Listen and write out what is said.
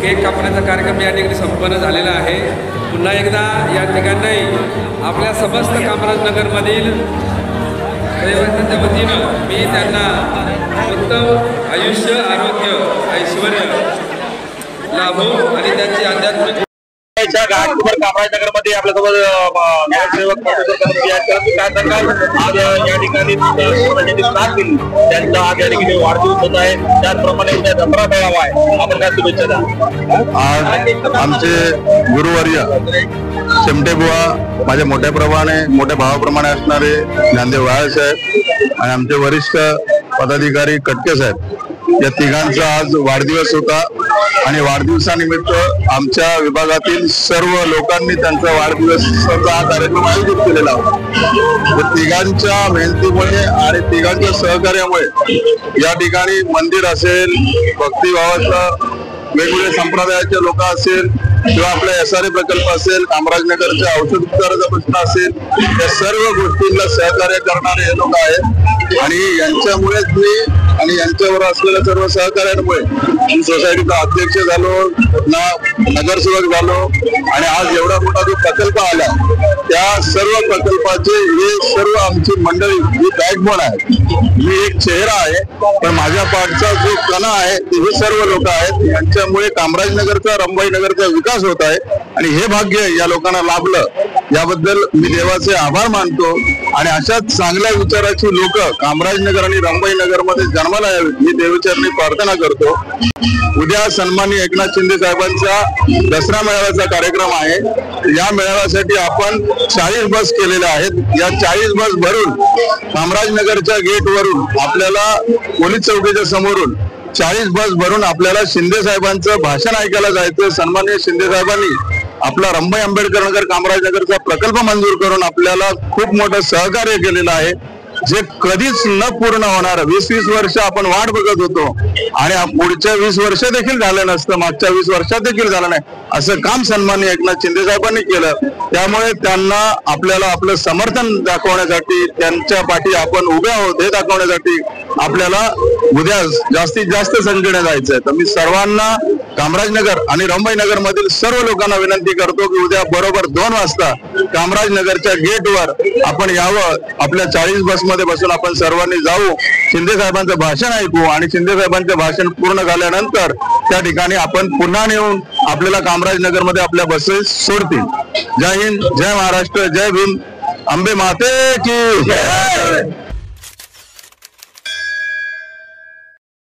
Cake कापण्याचा कार्यक्रम या ठिकाणी संपन्न झालेला आहे। पुन्हा एकदा या ठिकाणी आपल्या समस्त कामराजनगरमधील रहिवाशांच्या वतीनं मी त्यांना उत्तम आयुष्य, आरोग्य, ऐश्वर लाभो आणि त्यांची आध्यात्मिक घाटकोपर कामराजनगरमध्ये आपल्यासोबत नगरसेवक आज या ठिकाणी त्यांचा आज या ठिकाणी वाढदिवस होत आहे। त्याचप्रमाणे उद्या दसरा मेळावा आहे, आपण काय शुभेच्छा द्या। आज आमचे गुरुवर्य शेमटे बुवा, माझ्या मोठ्या भावाप्रमाणे असणारे ज्ञानदेव वाळ साहेब आणि आमचे वरिष्ठ पदाधिकारी कटके साहेब, या तिघांचा आज वाढदिवस होता आणि वाढदिवसानिमित्त आमच्या विभागातील सर्व लोकांनी त्यांचा वाढदिवसाचा हा कार्यक्रम आयोजित केलेला होता। तर तिघांच्या मेहनतीमुळे आणि तिघांच्या सहकार्यामुळे या ठिकाणी मंदिर असेल, भक्तिभावाचा वेगवेगळे संप्रदायाचे लोक असेल किंवा आपला SRA प्रकल्प असेल, कामराजनगरच्या औषध उपचाराचा प्रश्न असेल, या सर्व गोष्टींना सहकार्य करणारे हे लोक आहेत आणि यांच्यामुळेच मी आणि यांच्यावर असलेल्या सर्व सहकार्यामुळे सोसायटीचा अध्यक्ष झालो, नगरसेवक झालो आणि आज एवढा मोठा जो प्रकल्प आला त्या सर्व प्रकल्पाचे हे सर्व आमची मंडळी ही बॅकबोन आहे। मी एक चेहरा आहे पण माझ्या पाठचा जो कणा आहे ते हे सर्व लोक आहेत। यांच्यामुळे कामराजनगरचा, रंभाई नगरचा विकास होत आहे आणि हे भाग्य या लोकांना लाभलं, याबद्दल मी देवाचे आभार मानतो आणि अशाच चांगल्या विचाराची लोक कामराजनगर आणि रंभाई नगर मध्ये जन्माला यावीत मी देवचरणी प्रार्थना करतो। उद्या सन्माननीय एकनाथ शिंदे साहेबांचा दसरा मेळाव्याचा कार्यक्रम आहे। या मेळाव्यासाठी आपण 40 बस केलेल्या आहेत। या 40 बस भरून कामराजनगरच्या गेट वरून आपल्याला पोलीस चौकीच्या समोरून 40 बस भरून आपल्याला शिंदे साहेबांचं भाषण ऐकायला जायचं। सन्माननीय शिंदे साहेबांनी आपला रंभाई आंबेडकर नगर कामराजनगरचा प्रकल्प मंजूर करून आपल्याला खूप मोठं सहकार्य केलेलं आहे, जे कधीच न पूर्ण होणार। 20-20 वर्ष आपण वाट बघत होतो आणि पुढच्या 20 वर्ष देखील झालं नसतं, मागच्या 20 वर्षात देखील झालं नाही, असं काम सन्माननीय एकनाथ शिंदे साहेबांनी केलं। त्यामुळे त्यांना आपल्याला आपलं समर्थन दाखवण्यासाठी, त्यांच्या पाठी आपण उभे आहोत हे दाखवण्यासाठी आपल्याला उद्या जास्तीत जास्त संख्येने जायचंय। तर मी सर्वांना कामराजनगर आणि रंभाई नगर मधील सर्व लोकांना विनंती करतो की उद्या बरोबर 2 वाजता कामराजनगरच्या गेटवर आपण यावं। आपल्या 40 बस मध्ये बसून आपण सर्वांनी जाऊ, शिंदे साहेबांचं भाषण ऐकू आणि शिंदे साहेबांचं भाषण पूर्ण झाल्यानंतर त्या ठिकाणी आपण पुन्हा नेऊन आपल्याला कामराजनगर मध्ये आपल्या बसेस सोडतील। जय हिंद, जय महाराष्ट्र, जय भीम, अंबे माते की जय।